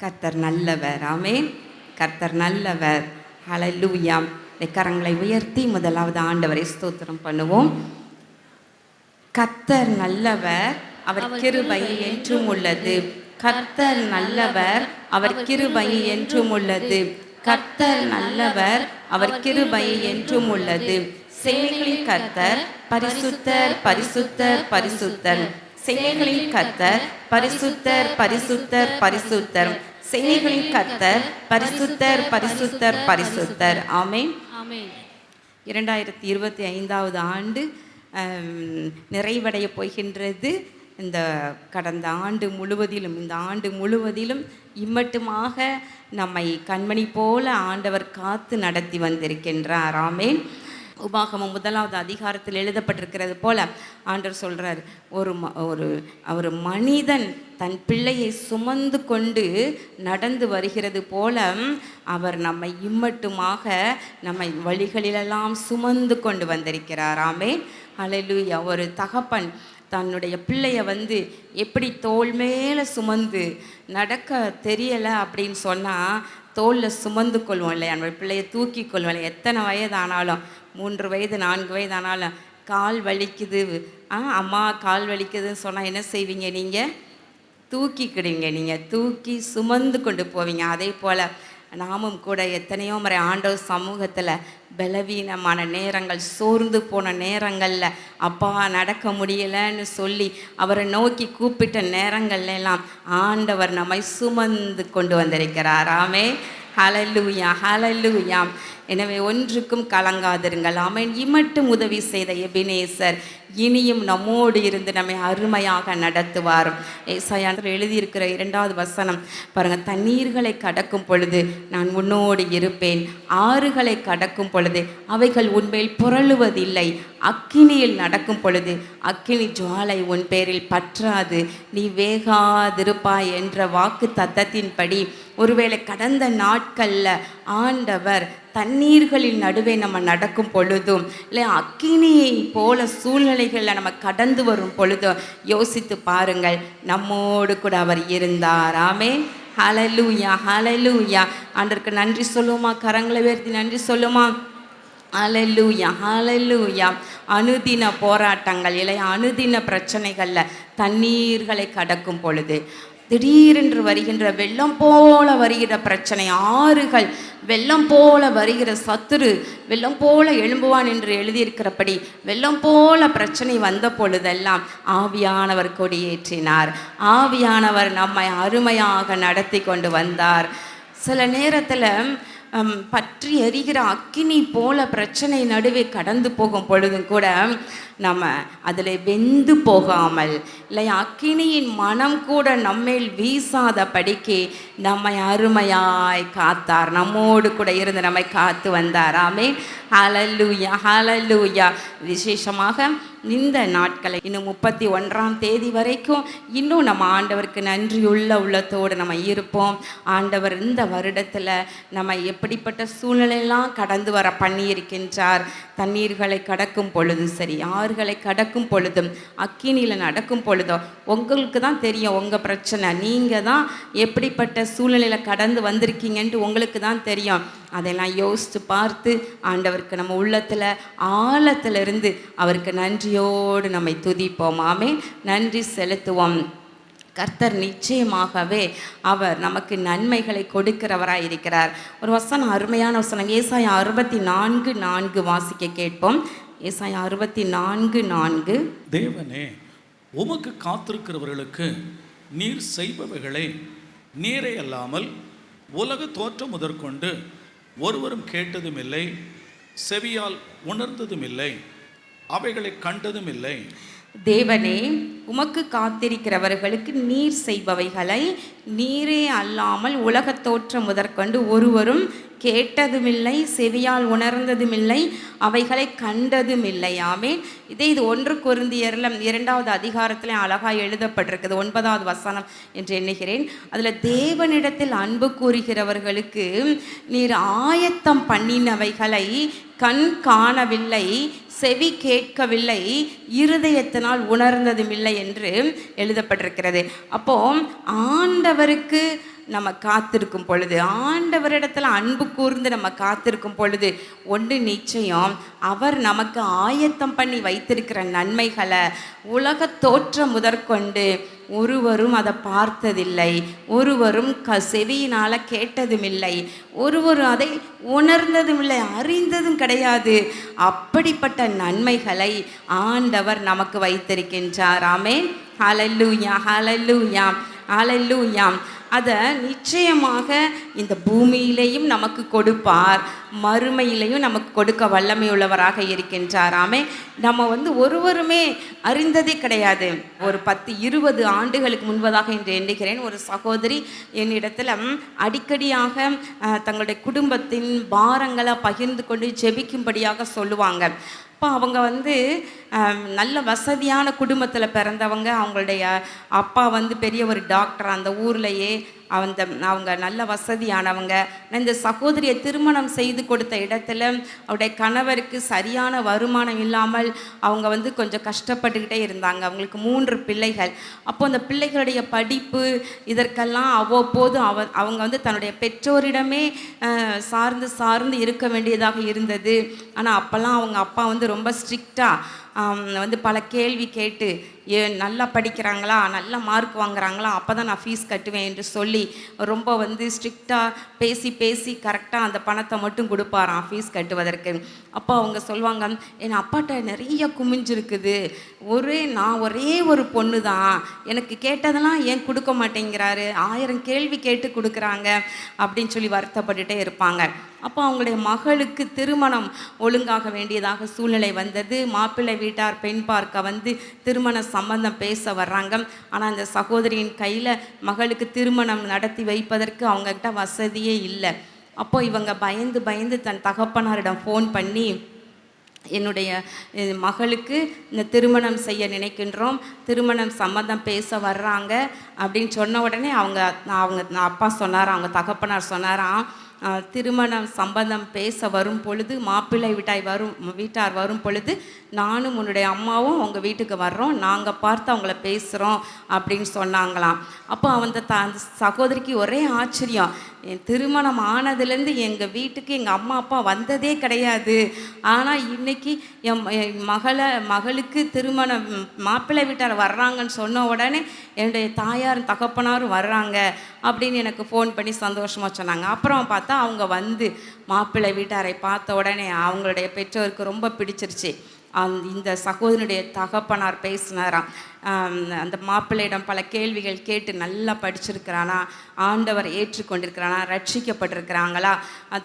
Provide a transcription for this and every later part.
கர்த்தர் நல்லவர். ஆமென். கர்த்தர் நல்லவர். ஹல்லேலூயா. கரங்களை உயர்த்தி முதலாவது ஆண்டவரை ஸ்தோத்திரம் பண்ணுவோம். கர்த்தர் நல்லவர், அவர் கிருபை என்றும் உள்ளது. கர்த்தர் நல்லவர், அவர் கிருபை என்றும் உள்ளது. கர்த்தர் நல்லவர், அவர் கிருபை என்றும் உள்ளது. சேனைகளின் கர்த்தர் பரிசுத்தர், பரிசுத்தர், பரிசுத்தர். சேனைகளின் கர்த்தர் பரிசுத்தர், பரிசுத்தர், பரிசுத்தர். சேனைகளின் கர்த்தர் பரிசுத்தர், பரிசுத்தர், பரிசுத்தர். ஆமென். 2025 ஆண்டு நிறைவடைய போகின்றது. இந்த கடந்த ஆண்டு முழுவதிலும், இந்த ஆண்டு முழுவதிலும் இம்மட்டுமாக நம்மை கண்மணி போல ஆண்டவர் காத்து நடத்தி வந்திருக்கின்றார். ஆமென். உபாகமம் 1வது அதிகாரத்தில் எழுதப்பட்டிருக்கிறது போல ஆண்டவர் சொல்கிறார், ஒரு மனிதன் தன் பிள்ளையை சுமந்து கொண்டு நடந்து வருகிறது போல அவர் நம்மை இம்மட்டுமாக நம்மை வழிகளிலெல்லாம் சுமந்து கொண்டு வந்திருக்கிறார். ஆமென். ஹல்லேலூயா. ஒரு தகப்பன் தன்னுடைய பிள்ளையை எப்படி தோள் மேலே சுமந்து நடக்க தெரியலை அப்படின்னு சொன்னால் தோளில் சுமந்து கொள்வோம் இல்லையா, நம்ம பிள்ளையை தூக்கி கொள்வோம் இல்லையா. எத்தனை வயது ஆனாலும், 3 வயது 4 வயது ஆனாலும் கால் வலிக்குது, அம்மா கால் வலிக்குதுன்னு சொன்னால் என்ன செய்வீங்க? நீங்கள் தூக்கிக்கிடுவீங்க, நீங்கள் தூக்கி சுமந்து கொண்டு போவீங்க. அதே போல் நாமும் கூட எத்தனையோ முறை ஆண்டவர் சமூகத்தில் பலவீனமான நேரங்கள், சோர்ந்து போன நேரங்களில் அப்பா நடக்க முடியலைன்னு சொல்லி அவரை நோக்கி கூப்பிட்ட நேரங்கள்ல எல்லாம் ஆண்டவர் நம்மை சுமந்து கொண்டு வந்திருக்கிறார். ஆமென். ஹல்லேலூயா, ஹல்லேலூயா. எனவே ஒன்றுக்கும் கலங்காதிருங்கள். ஆமென். இம்மட்டும் உதவி செய்த எபினேசர் இனியும் நம்மோடு இருந்து நம்மை அருமையாக நடத்துவார். ஏசாயாவில் எழுதியிருக்கிற 2வது வசனம் பாருங்கள். தண்ணீர்களை கடக்கும் பொழுது நான் உன்னோடு இருப்பேன், ஆறுகளை கடக்கும் பொழுது அவைகள் உன்மேல் புரளுவதில்லை, அக்கினியில் நடக்கும் பொழுது அக்கினி ஜுவாலை உன் பேரில் பற்றாது, நீ வேகாதிருப்பாய் என்ற வாக்கு தத்தத்தின்படி ஒருவேளை கடந்த நாட்களில் ஆண்டவர் தண்ணீர்களின் நடுவே நம்ம நடக்கும் பொழுதும், இல்லை அக்கினியை போல சூழ்நிலைகளில் நம்ம கடந்து வரும் பொழுதும் யோசித்து பாருங்கள், நம்மோடு கூட அவர் இருந்தார். ஆமென். ஹல்லேலூயா, ஹல்லேலூயா. ஆண்டவருக்கு நன்றி சொல்லுமா? கரங்களை உயர்த்தி நன்றி சொல்லுமா? ஹல்லேலூயா, ஹல்லேலூயா. அனுதின போராட்டங்கள் இல்லை, அனுதின பிரச்சனைகளில் தண்ணீர்களை கடக்கும் பொழுது திடீரென்று வருகின்ற வெள்ளம் போல வருகிற பிரச்சனை, ஆறுகள் வெள்ளம் போல வருகிற சத்துரு வெள்ளம் போல எழும்புவான் என்று எழுதியிருக்கிறபடி வெள்ளம் போல பிரச்சனை வந்த பொழுதெல்லாம் ஆவியானவர் கொடியேற்றினார். ஆவியானவர் நம்மை அருமையாக நடத்தி கொண்டு வந்தார். சில நேரத்தில் பற்றி எரிகிற அக்கினி போல பிரச்சனை நடுவே கடந்து போகும் பொழுதும் கூட நம்ம அதில் வெந்து போகாமல், இல்லை அக்கினியின் மனம் கூட நம்மேல் வீசாத படிக்கு நம்மை அருமையாய் காத்தார். நம்மோடு கூட இருந்து நம்மை காத்து வந்தார். ஆமென். ஹல்லேலூயா, ஹல்லேலூயா. விசேஷமாக இந்த நாட்களை இன்னும் 31ஆம் தேதி வரைக்கும் இன்னும் நம்ம ஆண்டவருக்கு நன்றியுள்ள உள்ளத்தோடு நம்ம இருப்போம். ஆண்டவர் இந்த வருடத்தில் நம்ம எப்படிப்பட்ட சூழ்நிலையெல்லாம் கடந்து வர பண்ணியிருக்கின்றார். தண்ணீர்களை கடக்கும் பொழுதும் சரி, ஆறுகளை கடக்கும் பொழுதும், அக்கினியில் நடக்கும் பொழுதும் உங்களுக்கு தான் தெரியும் உங்கள் பிரச்சனை. நீங்கள் தான் எப்படிப்பட்ட சூழ்நிலையில் கடந்து வந்திருக்கீங்கன்ட்டு உங்களுக்கு தான் தெரியும். அதெல்லாம் யோசித்து பார்த்து ஆண்டவருக்கு நம்ம உள்ளத்தில் ஆழத்திலிருந்து அவருக்கு நன்றியோடு நம்மை துதிப்போம். ஆமென். நன்றி செலுத்துவோம். கர்த்தர் நிச்சயமாகவே அவர் நமக்கு நன்மைகளை கொடுக்கிறவராய் இருக்கிறார். ஒரு வசனம், அருமையான வசனம், ஏசாயா 64:4 வாசிக்க கேட்போம். ஏசாயா 64:4. தேவனே, உமக்கு காத்திருக்கிறவர்களுக்கு நீர் செய்பவைகளை நீரே அல்லாமல் உலக தோற்றம் முதற்கொண்டு ஒருவரும் கேட்டதும் இல்லை, செவியால் உணர்ந்ததும் இல்லை, அவைகளை கண்டதும் இல்லை. தேவனே, உமக்கு காத்திருக்கிறவர்களுக்கு நீர் செய்பவைகளை நீரே அல்லாமல் உலகத் தோற்றம் முதற்கொண்டு ஒருவரும் கேட்டதுமில்லை, செவியால் உணர்ந்ததுமில்லை, அவைகளை கண்டதுமில்லை. ஆமென். இது 1 கொரிந்தியர்ல 2வது அதிகாரத்தில் அழகாக எழுதப்பட்டிருக்குது. 9வது வசனம் என்று எண்ணுகிறேன். அதில் தேவனிடத்தில் அன்பு கூறுகிறவர்களுக்கு நீர் ஆயத்தம் பண்ணினவைகளை கண் காணவில்லை, செவி கேட்கவில்லை, இருதயத்தினால் உணர்ந்ததும் இல்லை என்று எழுதப்பட்டிருக்கிறது. அப்போ ஆண்டவருக்கு நம்ம காத்திருக்கும் பொழுது, ஆண்டவரிடத்துல அன்பு கூர்ந்து நம்ம காத்திருக்கும் பொழுது, ஒன்று நிச்சயம், அவர் நமக்கு ஆயத்தம் பண்ணி வைத்திருக்கிற நன்மைகளை உலக தோற்றம் முதற்கொண்டு ஒருவரும் அதை பார்த்ததில்லை, ஒருவரும் செவியினால் கேட்டதும் இல்லை, ஒருவரும் அதை உணர்ந்ததும் இல்லை, அறிந்ததும் கிடையாது. அப்படிப்பட்ட நன்மைகளை ஆண்டவர் நமக்கு வைத்திருக்கின்றார். ஆமென். ஹல்லேலூயா, ஹல்லேலூயா, ஹல்லேலூயா. அதை நிச்சயமாக இந்த பூமியிலையும் நமக்கு கொடுப்பார், மறுமையிலையும் நமக்கு கொடுக்க வல்லமையுள்ளவராக இருக்கின்றார். ஆமென். நம்ம ஒருவருமே அறிந்ததே கிடையாது. ஒரு 10-20 ஆண்டுகளுக்கு முன்பதாக என்று எண்ணுகிறேன், ஒரு சகோதரி என்னிடத்தில் அடிக்கடியாக தங்களுடைய குடும்பத்தின் பாரங்களை பகிர்ந்து கொண்டு ஜெபிக்கும்படியாக சொல்லுவாங்க. அப்போ அவங்க நல்ல வசதியான குடும்பத்தில் பிறந்தவங்க. அவங்களுடைய அப்பா பெரிய ஒரு டாக்டர் அந்த ஊர்லேயே. அவங்க நல்ல வசதியானவங்க. இந்த சகோதரியை திருமணம் செய்து கொடுத்த இடத்துல அவருடைய கணவருக்கு சரியான வருமானம் இல்லாமல் அவங்க கொஞ்சம் கஷ்டப்பட்டுக்கிட்டே இருந்தாங்க. அவங்களுக்கு 3 பிள்ளைகள். அப்போ அந்த பிள்ளைகளுடைய படிப்பு இதற்கெல்லாம் அவ்வப்போது அவங்க தன்னுடைய பெற்றோரிடமே சார்ந்து இருக்க வேண்டியதாக இருந்தது. ஆனால் அப்போல்லாம் அவங்க அப்பா ரொம்ப ஸ்ட்ரிக்டாக பல கேள்வி கேட்டு, நல்லா படிக்கிறாங்களா, நல்ல மார்க் வாங்குறாங்களா, அப்போ தான் நான் ஃபீஸ் கட்டுவேன் என்று சொல்லி ரொம்ப ஸ்ட்ரிக்டாக பேசி கரெக்டாக அந்த பணத்தை மட்டும் கொடுப்பாராம் ஃபீஸ் கட்டுவதற்கு. அப்போ அவங்க சொல்லுவாங்க, என் அப்பாட்ட நிறைய குமிஞ்சிருக்குது, நான் ஒரே ஒரு பொண்ணு தான், எனக்கு கேட்டதெல்லாம் ஏன் கொடுக்க மாட்டேங்கிறாரு, 1000 கேள்வி கேட்டு கொடுக்குறாங்க அப்படின்னு சொல்லி வருத்தப்பட்டுட்டே இருப்பாங்க. அப்போ அவங்களுடைய மகளுக்கு திருமணம் ஒழுங்காக வேண்டியதாக சூழ்நிலை வந்தது. மாப்பிள்ளை வீட்டார் பெண் பார்க்க திருமண சம்பந்தம் பேச வர்றாங்க. ஆனால் அந்த சகோதரியின் கையில் மகளுக்கு திருமணம் நடத்தி வைப்பதற்கு அவங்கக்கிட்ட வசதியே இல்லை. அப்போ இவங்க பயந்து தன் தகப்பனாரிடம் ஃபோன் பண்ணி, என்னுடைய மகளுக்கு இந்த திருமணம் செய்ய நினைக்கின்றோம், திருமணம் சம்மந்தம் பேச வர்றாங்க அப்படின்னு சொன்ன உடனே அவங்க அப்பா சொன்னாராம், அவங்க தகப்பனார் சொன்னாராம், திருமணம் சம்பந்தம் பேச வரும் பொழுது, மாப்பிள்ளை வீட்டார் வரும் பொழுது நானும் உன்னுடைய அம்மாவும் உங்கள் வீட்டுக்கு வர்றோம், நாங்கள் பார்த்து அவங்கள பேசுகிறோம் அப்படின்னு சொன்னாங்களாம். அப்போ அந்த சகோதரிக்கு ஒரே ஆச்சரியம், என் திருமணம் ஆனதுலேருந்து எங்கள் வீட்டுக்கு எங்கள் அம்மா அப்பா வந்ததே கிடையாது, ஆனால் இன்றைக்கி என் மகளுக்கு திருமணம் மாப்பிள்ளை வீட்டார் வர்றாங்கன்னு சொன்ன உடனே என்னுடைய தாயாரும் தகப்பனாரும் வர்றாங்க அப்படின்னு எனக்கு ஃபோன் பண்ணி சந்தோஷமாக சொன்னாங்க. அப்புறம் பார்த்தா அவங்க மாப்பிள்ளை வீட்டாரை பார்த்த உடனே அவங்களுடைய பெற்றோருக்கு ரொம்ப பிடிச்சிருச்சு. இந்த சகோதரனுடைய தகப்பனார் பேசினாராம், அந்த மாப்பிள்ளையிடம் பல கேள்விகள் கேட்டு, நல்லா படிச்சிருக்கிறானா, ஆண்டவர் ஏற்றுக்கொண்டிருக்கிறானா, ரட்சிக்கப்பட்டிருக்கிறாங்களா,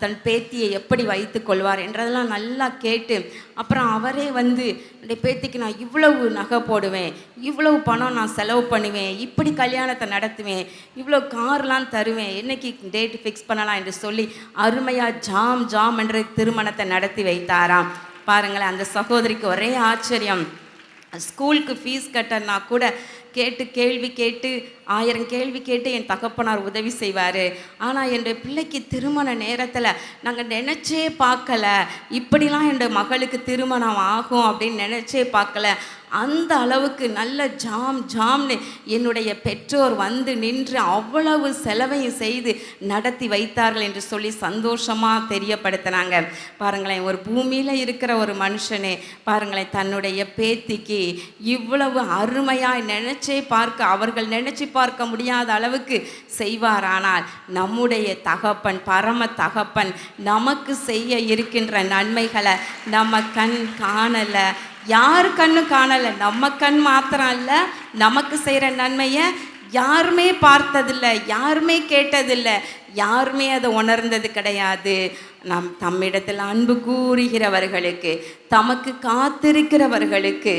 தன் பேத்தியை எப்படி வைத்து கொள்வார் என்றதெல்லாம் நல்லா கேட்டு, அப்புறம் அவரே என்னுடைய பேத்திக்கு நான் இவ்வளவு நகை போடுவேன், இவ்வளவு பணம் நான் செலவு பண்ணுவேன், இப்படி கல்யாணத்தை நடத்துவேன், இவ்வளோ கார்லாம் தருவேன், என்னைக்கு டேட் ஃபிக்ஸ் பண்ணலாம் என்று சொல்லி அருமையாக ஜாம் என்ற திருமணத்தை நடத்தி வைத்தாராம். பாருங்களேன், அந்த சகோதரிக்கு ஒரே ஆச்சரியம். ஸ்கூலுக்கு ஃபீஸ் கட்டனா கூட கேள்வி கேட்டு 1000 கேள்வி கேட்டு என் தகப்பனார் உதவி செய்வார். ஆனால் என்னுடைய பிள்ளைக்கு திருமண நேரத்தில் நாங்கள் நினச்சே பார்க்கல, இப்படிலாம் என்னுடைய மகளுக்கு திருமணம் ஆகும் அப்படின்னு நினச்சே பார்க்கல. அந்த அளவுக்கு நல்ல ஜாம்னு என்னுடைய பெற்றோர் நின்று அவ்வளவு செலவையும் செய்து நடத்தி வைத்தார்கள் என்று சொல்லி சந்தோஷமாக தெரியப்படுத்தினாங்க. பாருங்களேன், ஒரு பூமியில் இருக்கிற ஒரு மனுஷனே பாருங்களேன், தன்னுடைய பேத்திக்கு இவ்வளவு அருமையாக அவர்கள் நினச்சி பார்க்க முடியாத அளவுக்கு செய்வாரானால், நம்முடைய தகப்பன், பரம தகப்பன் நமக்கு செய்ய இருக்கின்ற நன்மைகளை நம்ம கண் காணலை, யார் கண்ணும் காணலை, நம்ம கண் மாத்திரம் இல்லை, நமக்கு செய்கிற நன்மையை யாருமே பார்த்ததில்லை, யாருமே கேட்டதில்லை, யாருமே அதை உணர்ந்தது கிடையாது. தம்மிடத்தில் அன்பு கூறுகிறவர்களுக்கு, தமக்கு காத்திருக்கிறவர்களுக்கு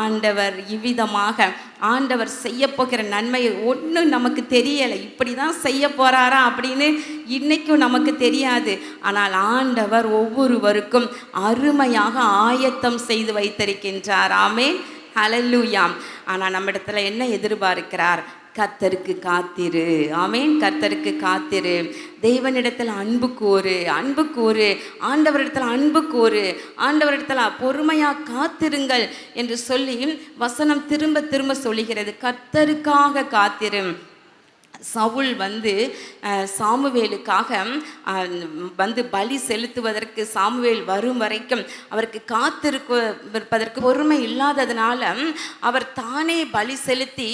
ஆண்டவர் இவ்விதமாக ஆண்டவர் செய்ய போகிற நன்மையை ஒன்றும் நமக்கு தெரியலை, இப்படி தான் செய்ய போகிறாரா அப்படின்னு இன்றைக்கும் நமக்கு தெரியாது. ஆனால் ஆண்டவர் ஒவ்வொருவருக்கும் அருமையாக ஆயத்தம் செய்து வைத்திருக்கின்றார். ஆமென், ஹல்லேலூயா. ஆனால் நம்ம இடத்துல என்ன எதிர்பார்க்கிறார்? கர்த்தருக்கு காத்திரு. ஆமென், கர்த்தருக்கு காத்திரு. தேவனிடத்தில் அன்பு கூறு, ஆண்டவரிடத்தில் அன்பு கூறு, ஆண்டவரிடத்தில் பொறுமையாக காத்திருங்கள் என்று சொல்லி வசனம் திரும்ப சொல்லுகிறது. கர்த்தருக்காக காத்திரு. சவுல் வந்து சாமுவேலுக்காக வந்து பலி செலுத்துவதற்கு சாமுவேல் வரும் வரைக்கும் அவருக்கு காத்திருப்பதற்கு பொறுமை இல்லாததுனால அவர் தானே பலி செலுத்தி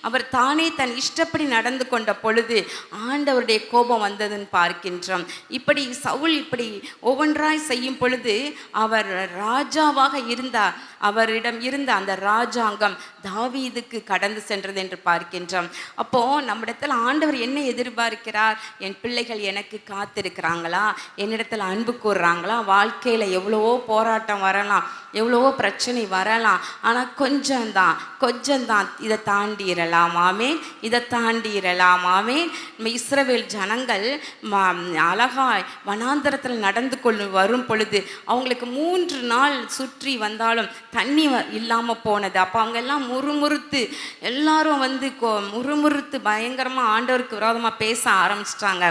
அவர் தானே தன் இஷ்டப்படி நடந்து கொண்ட பொழுது ஆண்டவருடைய கோபம் வந்ததுன்னு பார்க்கின்றோம். இப்படி சவுல் இப்படி ஒவ்வொன்றாய் செய்யும் பொழுது அவர் ராஜாவாக இருந்தார். அவரிடம் இருந்த அந்த ராஜாங்கம் தாவீதுக்கு கடந்து சென்றது என்று பார்க்கின்றோம். அப்போ நம்மிடத்தில் ஆண்டவர் என்ன எதிர்பார்க்கிறார்? என் பிள்ளைகள் எனக்கு காத்திருக்கிறாங்களா, என்னிடத்தில் அன்பு கூறுறாங்களா? வாழ்க்கையில் எவ்வளவோ போராட்டம் வரலாம், எவ்வளவோ பிரச்சனை வரலாம், ஆனால் கொஞ்சம்தான் இதை தாண்டிடலாமாமே, இதை தாண்டிடலாமாமே. இஸ்ரவேல் ஜனங்கள் அழகாய் வனாந்தரத்தில் நடந்து கொண்டு வரும் பொழுது அவங்களுக்கு 3 நாள் சுற்றி வந்தாலும் தண்ணி இல்லாமல் போனது. அப்போ அவங்க எல்லாம் எல்லாரும் வந்து முறுமுறுத்து பயங்கரமாக ஆண்டவருக்கு விரோதமாக பேச ஆரம்பிச்சிட்டாங்க.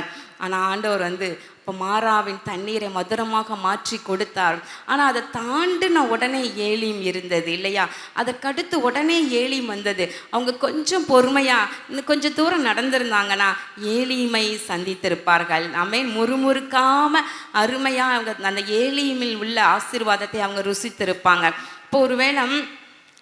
ஆனால் ஆண்டவர் வந்து இப்போ மாறாவின் தண்ணீரை மதுரமாக மாற்றி கொடுத்தார். ஆனால் அதை தாண்டின உடனே ஏலியும் இருந்தது இல்லையா? அதற்கடுத்து உடனே ஏலியும் வந்தது. அவங்க கொஞ்சம் பொறுமையாக இன்னும் கொஞ்சம் தூரம் நடந்திருந்தாங்கன்னா ஏலியுமை சந்தித்திருப்பார்கள். ஆமென். முறுமுறுக்காமல் அருமையாக அவங்க அந்த ஏலியுமில் உள்ள ஆசீர்வாதத்தை அவங்க ருசித்திருப்பாங்க. இப்போ ஒருவேளை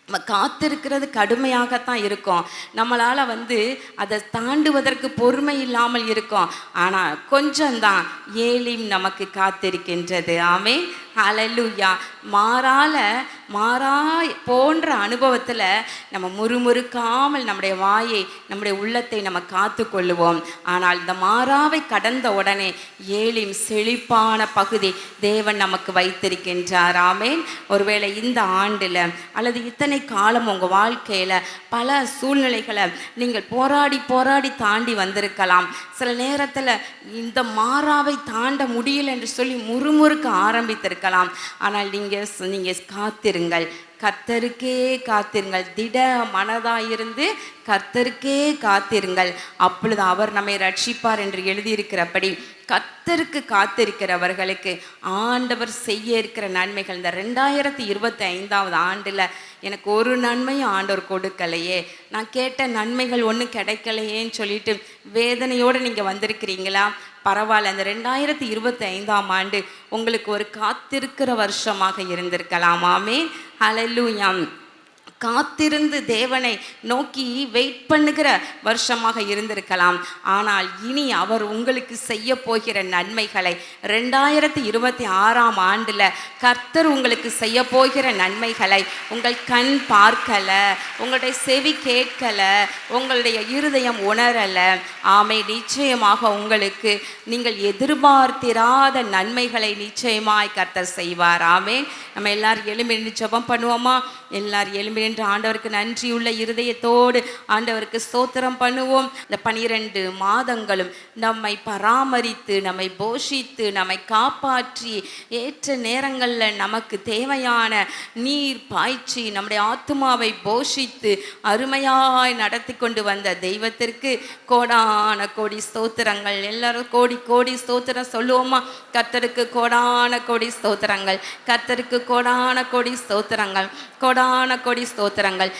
நம்ம காத்திருக்கிறது கடுமையாகத்தான் இருக்கும், நம்மளால் வந்து அதை தாண்டுவதற்கு பொறுமை இல்லாமல் இருக்கும். ஆனால் கொஞ்சம்தான் ஏலிம் நமக்கு காத்திருக்கின்றது. ஆமென். ஹல்லேலூயா. மாறாய் போன்ற அனுபவத்தில் நம்ம முறுமுறுக்காமல் நம்முடைய வாயை நம்முடைய உள்ளத்தை நம்ம காத்து கொள்ளுவோம். ஆனால் இந்த மாறாவை கடந்த உடனே ஏலிம் செழிப்பான பகுதி தேவன் நமக்கு வைத்திருக்கின்றார். ஆமென். ஒருவேளை இந்த ஆண்டில் அல்லது இத்தனை காலம் உங்கள் வாழ்க்கையில் பல சூழ்நிலைகளை நீங்கள் போராடி தாண்டி வந்திருக்கலாம். சில நேரத்தில் இந்த மாறாவை தாண்ட முடியல என்று சொல்லி முறுமுறுக்க ஆரம்பித்திருக்கலாம். ஆனால் நீங்கள் காத்திருங்கள், கர்த்தருக்கே காத்திருங்கள், திட மனதாயிருந்து கர்த்தருக்கே காத்திருங்கள், அப்பொழுது அவர் நம்மை ரட்சிப்பார் என்று எழுதியிருக்கிறபடி கர்த்தருக்கு காத்திருக்கிறவர்களுக்கு ஆண்டவர் செய்ய இருக்கிற நன்மைகள் இந்த 2025 ஆண்டில் எனக்கு ஒரு நன்மையும் ஆண்டவர் கொடுக்கலையே, நான் கேட்ட நன்மைகள் ஒன்றும் கிடைக்கலையேன்னு சொல்லிட்டு வேதனையோடு நீங்கள் வந்திருக்கிறீங்களா? பரவாயில்ல, அந்த 2025 ஆண்டு உங்களுக்கு ஒரு காத்திருக்கிற வருஷமாக இருந்திருக்கலாமாமே. ஹல்லேலூயா. காத்திருந்து தேவனை நோக்கி வெயிட் பண்ணுகிற வருஷமாக இருந்திருக்கலாம். ஆனால் இனி அவர் உங்களுக்கு செய்ய போகிற நன்மைகளை 2026 ஆண்டில் கர்த்தர் உங்களுக்கு செய்ய போகிற நன்மைகளை உங்கள் கண் பார்க்கலை, உங்களுடைய செவி கேட்கலை, உங்களுடைய இருதயம் உணரலை. ஆமை, நிச்சயமாக உங்களுக்கு நீங்கள் எதிர்பார்த்திராத நன்மைகளை நிச்சயமாய் கர்த்தர் செய்வார். ஆமே. நம்ம எல்லாரும் எழும்பி ஜெபம் பண்ணுவோமா? எல்லாரும் எழும்பி என்று ஆண்டவருக்கு நன்றியுள்ள இருதயத்தோடு ஆண்டவருக்கு ஸ்தோத்திரம் பண்ணுவோம். இந்த 12 மாதங்களும் நம்மை பராமரித்து, நம்மை போஷித்து, நம்மை காப்பாற்றி, ஏற்ற நேரங்களில் நமக்கு தேவையான நீர் பாய்ச்சி நம்முடைய ஆத்துமாவை போஷித்து அருமையாய் நடத்தி கொண்டு வந்த தெய்வத்திற்கு கோடான கோடி ஸ்தோத்திரங்கள். எல்லாரும் கோடி கோடி ஸ்தோத்திரம் சொல்லுவோமா? கர்த்தருக்கு கோடான கோடி ஸ்தோத்திரங்கள், கர்த்தருக்கு கோடான கோடி ஸ்தோத்திரங்கள், கோடான கோடி ஸ்தோத்திரங்கள்.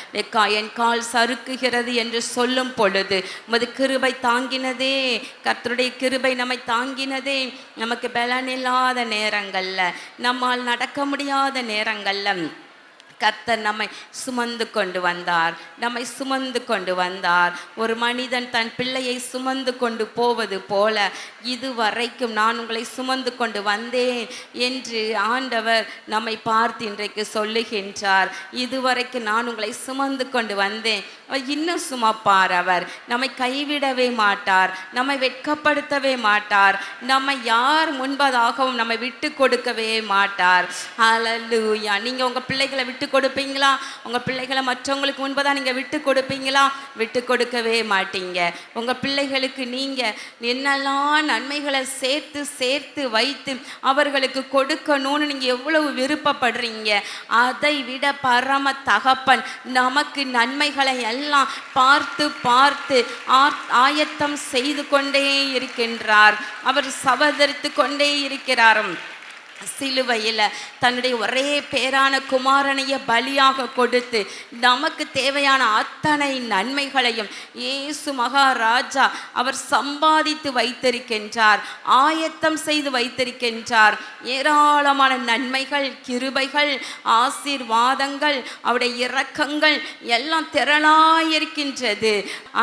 என் கால் சறுக்குகிறது என்று சொல்லும் பொழுது உமது கிருபை தாங்கினதே, கர்த்தருடைய கிருபை நம்மை தாங்கினதே. நமக்கு பலனில்லாத நேரங்களில், நம்மால் நடக்க முடியாத நேரங்களில் கர்த்தர் நம்மை சுமந்து கொண்டு வந்தார், நம்மை சுமந்து கொண்டு வந்தார். ஒரு மனிதன் தன் பிள்ளையை சுமந்து கொண்டு போவது போல இதுவரைக்கும் நான் உங்களை சுமந்து கொண்டு வந்தேன் என்று ஆண்டவர் நம்மை பார்த்து இன்றைக்கு சொல்லுகின்றார். இதுவரைக்கும் நான் உங்களை சுமந்து கொண்டு வந்தேன். இன்னும் சுமப்பார். அவர் நம்மை கைவிடவே மாட்டார், நம்மை வெட்கப்படுத்தவே மாட்டார், நம்மை யார் முன்பதாகவும் நம்மை விட்டு கொடுக்கவே மாட்டார். ஹல்லேலூயா. நீங்கள் உங்கள் பிள்ளைகளை விட்டு கொடுப்பீங்களா? உங்கள் பிள்ளைகளை மற்றவங்களுக்கு முன்பதாக நீங்கள் விட்டு கொடுப்பீங்களா? விட்டு கொடுக்கவே மாட்டீங்க. உங்கள் பிள்ளைகளுக்கு நீங்கள் என்னெல்லாம் நன்மைகளை சேர்த்து சேர்த்து வைத்து அவர்களுக்கு கொடுக்கணும்னு நீங்கள் எவ்வளவு விருப்பப்படுறீங்க, அதை விட பரம தகப்பன் நமக்கு நன்மைகளை எல்லாம் பார்த்து பார்த்து ஆயத்தம் செய்து கொண்டே இருக்கின்றார். அவர் சவதரித்து கொண்டே இருக்கிறார். சிலுவையில் தன்னுடைய ஒரே பேரான குமாரனைய பலியாக கொடுத்து நமக்கு தேவையான அத்தனை நன்மைகளையும் இயேசு மகாராஜா அவர் சம்பாதித்து வைத்திருக்கின்றார், ஆயத்தம் செய்து வைத்திருக்கின்றார். ஏராளமான நன்மைகள், கிருபைகள், ஆசீர்வாதங்கள், அவருடைய இரக்கங்கள் எல்லாம் திரளாயிருக்கின்றது.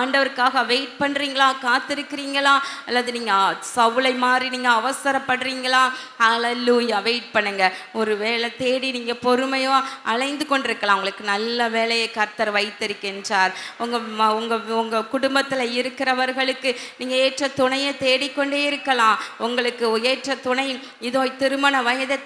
ஆண்டவருக்காக வெயிட் பண்ணுறீங்களா, காத்திருக்கிறீங்களா, அல்லது நீங்கள் சவுளை மாறி நீங்கள் அவசரப்படுறீங்களா? ஹல்லேலூயா, வெயிட் பண்ணுங்க. ஒரு வேலை தேடி நீங்கள் பொறுமையாக அலைந்து கொண்டிருக்கலாம். உங்களுக்கு நல்ல வேலையை கர்த்தர் வைத்திருக்கின்றார். உங்கள் குடும்பத்தில் இருக்கிறவர்களுக்கு நீங்கள் ஏற்ற துணையை தேடிக்கொண்டே இருக்கலாம். உங்களுக்கு ஏற்ற துணை இதோ திருமண வயதை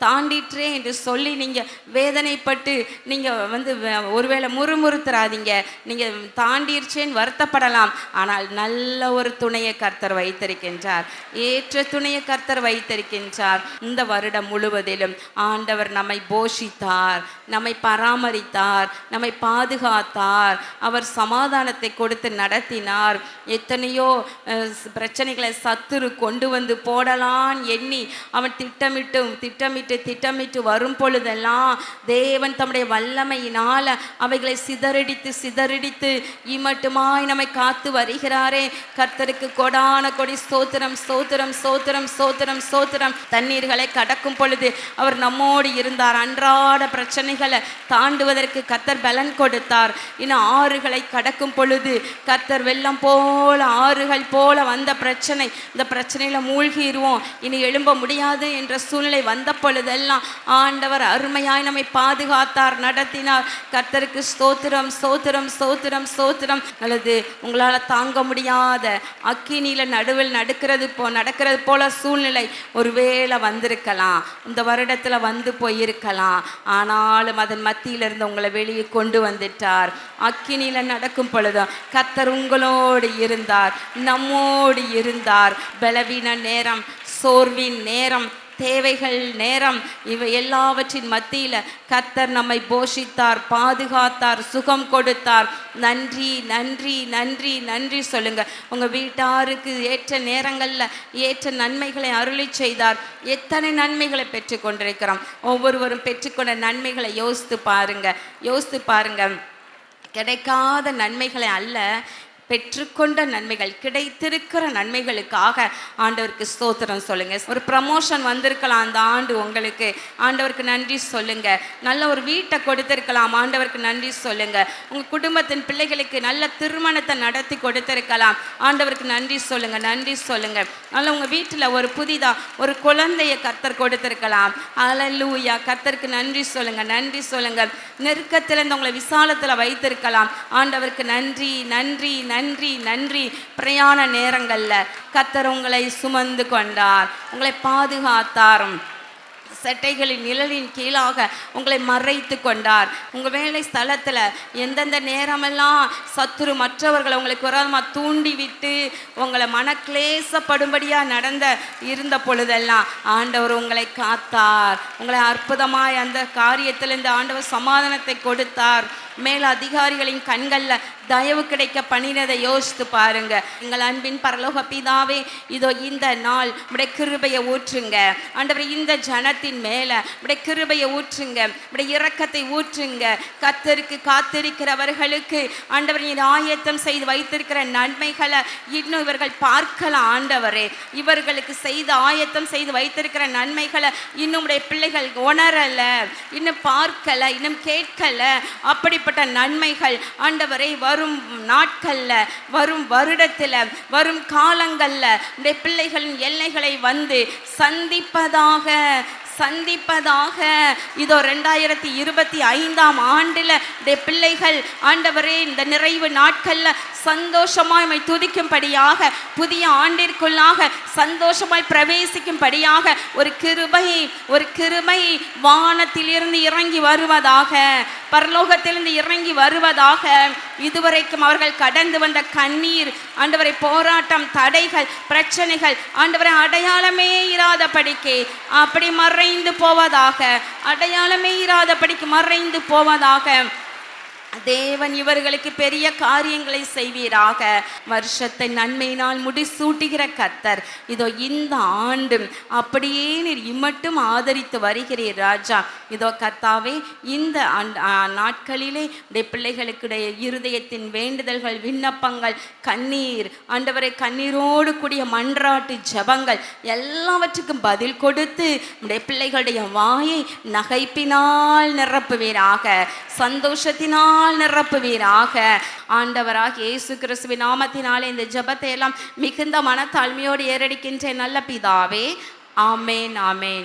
தாண்டிற்றே என்று சொல்லி நீங்கள் வேதனைப்பட்டு நீங்கள் ஒருவேளை முறுமுறுத்துறாதீங்க. நீங்கள் தாண்டிருச்சேன்னு வருத்தப்படலாம். ஆனால் நல்ல ஒரு துணையை கர்த்தர் வைத்திருக்கின்றார், ஏற்ற துணையை கர்த்தர் வைத்திருக்கின்றார். இந்த வருடம் முழுவதிலும் ஆண்டவர் நம்மை போஷித்தார், நம்மை பராமரித்தார், நம்மை பாதுகாத்தார். அவர் சமாதானத்தை கொடுத்து நடத்தினார். எத்தனையோ பிரச்சனைகளை சத்துரு கொண்டு வந்து போடலான் எண்ணி அவன் திட்டமிட்டு வரும் பொழுதெல்லாம் தேவன் தம்முடைய வல்லமையினால் அவைகளை சிதறடித்து இம்மட்டுமாய் நம்மை காத்து வருகிறாரே. கர்த்தருக்கு கொடான கொடி ஸ்தோத்திரம், ஸ்தோத்திரம், ஸ்தோத்திரம், ஸ்தோத்திரம், ஸ்தோத்திரம். தண்ணீர்களை கடக்கும் பொழுது அவர் நம்மோடு இருந்தார். அன்றாட பிரச்சனைகளை தாண்டுவதற்கு கர்த்தர் பலன் கொடுத்தார். இன்னும் ஆறுகளை கடக்கும் பொழுது கர்த்தர் வெள்ளம் போல, ஆறுகள் போல வந்த பிரச்சனை, இந்த பிரச்சனையில் மூழ்கிடுவோம், இனி எழும்ப முடியாது என்ற சூழ்நிலை வந்த பொழுதெல்லாம் ஆண்டவர் அருமையாய் நம்மை பாதுகாத்தார், நடத்தினார். கர்த்தருக்கு ஸ்தோத்திரம், ஸ்தோத்திரம், ஸ்தோத்திரம், ஸ்தோத்திரம். அல்லது உங்களால் தாங்க முடியாத அக்கினியில் நடுவில் நடக்கிறது போல சூழ்நிலை ஒருவேளை வந்திருக்கலாம், இந்த வருடத்தில் வந்து போயிருக்கலாம். ஆனாலும் அதன் மத்தியிலிருந்து உங்களை வெளியே கொண்டு வந்துட்டார். அக்கினியில் நடக்கும் பொழுதும் கர்த்தர் உங்களோடு இருந்தார், நம்மோடு இருந்தார். பலவீன நேரம், சோர்வின் நேரம், தேவைகள் நேரம், இவை எல்லாவற்றின் மத்தியில் கர்த்தர் நம்மை போஷித்தார், பாதுகாத்தார், சுகம் கொடுத்தார். நன்றி, நன்றி, நன்றி, நன்றி சொல்லுங்க. உங்கள் வீட்டாருக்கு ஏற்ற நேரங்களில் ஏற்ற நன்மைகளை அருளி செய்தார். எத்தனை நன்மைகளை பெற்று கொண்டிருக்கிறோம். ஒவ்வொருவரும் பெற்றுக்கொண்ட நன்மைகளை யோசித்து பாருங்க. கிடைக்காத நன்மைகளை அல்ல, பெற்றுக்கொண்ட நன்மைகள், கிடைத்திருக்கிற நன்மைகளுக்காக ஆண்டவருக்கு ஸ்தோத்திரம் சொல்லுங்க. ஒரு ப்ரமோஷன் வந்திருக்கலாம் அந்த ஆண்டு, உங்களுக்கு ஆண்டவருக்கு நன்றி சொல்லுங்க. நல்ல ஒரு வீட்டை கொடுத்திருக்கலாம், ஆண்டவருக்கு நன்றி சொல்லுங்க. உங்கள் குடும்பத்தின் பிள்ளைகளுக்கு நல்ல திருமணத்தை நடத்தி கொடுத்திருக்கலாம், ஆண்டவருக்கு நன்றி சொல்லுங்க, நன்றி சொல்லுங்க. நல்ல உங்கள் வீட்டில் ஒரு புதிதாக ஒரு குழந்தையை கர்த்தர் கொடுத்திருக்கலாம். ஹல்லேலூயா, கர்த்தருக்கு நன்றி சொல்லுங்க, நன்றி சொல்லுங்க. நெருக்கத்தில் இருந்து உங்களை விசாலத்தில் வைத்திருக்கலாம், ஆண்டவருக்கு நன்றி, நன்றி, நன்றி, நன்றி. பிரயாண நேரங்களில் கர்த்தர் உங்களை சுமந்து கொண்டார், உங்களை பாதுகாத்தார். செட்டைகளின் நிழலின் கீழாக உங்களை மறைத்து கொண்டார். உங்கள் வேலை ஸ்தலத்தில் எந்தெந்த நேரமெல்லாம் சத்துரு மற்றவர்களை உங்களுக்கு விரோதமாக தூண்டி விட்டு உங்களை மனக்லேசப்படும்படியாக இருந்த பொழுதெல்லாம் ஆண்டவர் உங்களை காத்தார். உங்களை அற்புதமாய் அந்த காரியத்திலிருந்து ஆண்டவர் சமாதானத்தை கொடுத்தார். மேல் அதிகாரிகளின் கண்களில் தயவு கிடைக்க பண்ணினதை யோசித்து பாருங்க. எங்கள் அன்பின் பரலோக பிதாவே, இதோ இந்த நாள் உடைய கிருபையை ஊற்றுங்க ஆண்டவர். இந்த ஜனத்தின் மேலே உடைய கிருபையை ஊற்றுங்க, உடைய இரக்கத்தை ஊற்றுங்க. கர்த்தருக்கு காத்திருக்கிறவர்களுக்கு ஆண்டவர் நீர் ஆயத்தம் செய்து வைத்திருக்கிற நன்மைகளை இன்னும் இவர்கள் பார்க்கலாம் ஆண்டவரே. இவர்களுக்கு ஆயத்தம் செய்து வைத்திருக்கிற நன்மைகளை இன்னும் உடைய பிள்ளைகள் உணரலை, இன்னும் பார்க்கலை, இன்னும் கேட்கலை. அப்படிப்பட்ட நன்மைகள் ஆண்டவரை வரும் நாட்களில், வரும் வருடத்தில், வரும் காலங்களில் உடைய பிள்ளைகளின் எல்லைகளை வந்து சந்திப்பதாக இதோ 2025ஆம் ஆண்டில் பிள்ளைகள் ஆண்டவரே இந்த நிறைவு நாட்களில் சந்தோஷமாய் துதிக்கும்படியாக, புதிய ஆண்டிற்குள்ளாக சந்தோஷமாய் பிரவேசிக்கும்படியாக ஒரு கிருபை வானத்திலிருந்து இறங்கி வருவதாக, பரலோகத்திலிருந்து இறங்கி வருவதாக. இதுவரைக்கும் அவர்கள் கடந்து வந்த கண்ணீர் ஆண்டவரை, போராட்டம், தடைகள், பிரச்சனைகள் ஆண்டவரை அடையாளமே இராதபடிக்கு அப்படி மறைந்து போவதாக, அடையாளமே இராதபடிக்கு மறைந்து போவதாக. தேவன் இவர்களுக்கு பெரிய காரியங்களை செய்வீராக. வருஷத்தை நன்மையினால் முடிசூட்டுகிற கர்த்தர், இதோ இந்த ஆண்டும் அப்படியே நீர் இம்மட்டும் ஆதரித்து வருகிறீர் ராஜா. இதோ கர்த்தாவே, இந்த நாட்களிலே உடைய பிள்ளைகளுக்குடைய இருதயத்தின் வேண்டுதல்கள், விண்ணப்பங்கள், கண்ணீர் ஆண்டவரை, கண்ணீரோடு கூடிய மன்றாட்டு ஜெபங்கள் எல்லாவற்றுக்கும் பதில் கொடுத்து உடைய பிள்ளைகளுடைய வாயை நகைப்பினால் நிரப்புவீராக, சந்தோஷத்தினால் நிரப்புவீராக. ஆண்டவராக இயேசு கிறிஸ்துவின் நாமத்தினாலே இந்த ஜெபத்தை எல்லாம் மிகுந்த மனத்தாழ்மையோடு ஏறெடுக்கின்ற நல்ல பிதாவே, ஆமேன், ஆமேன்.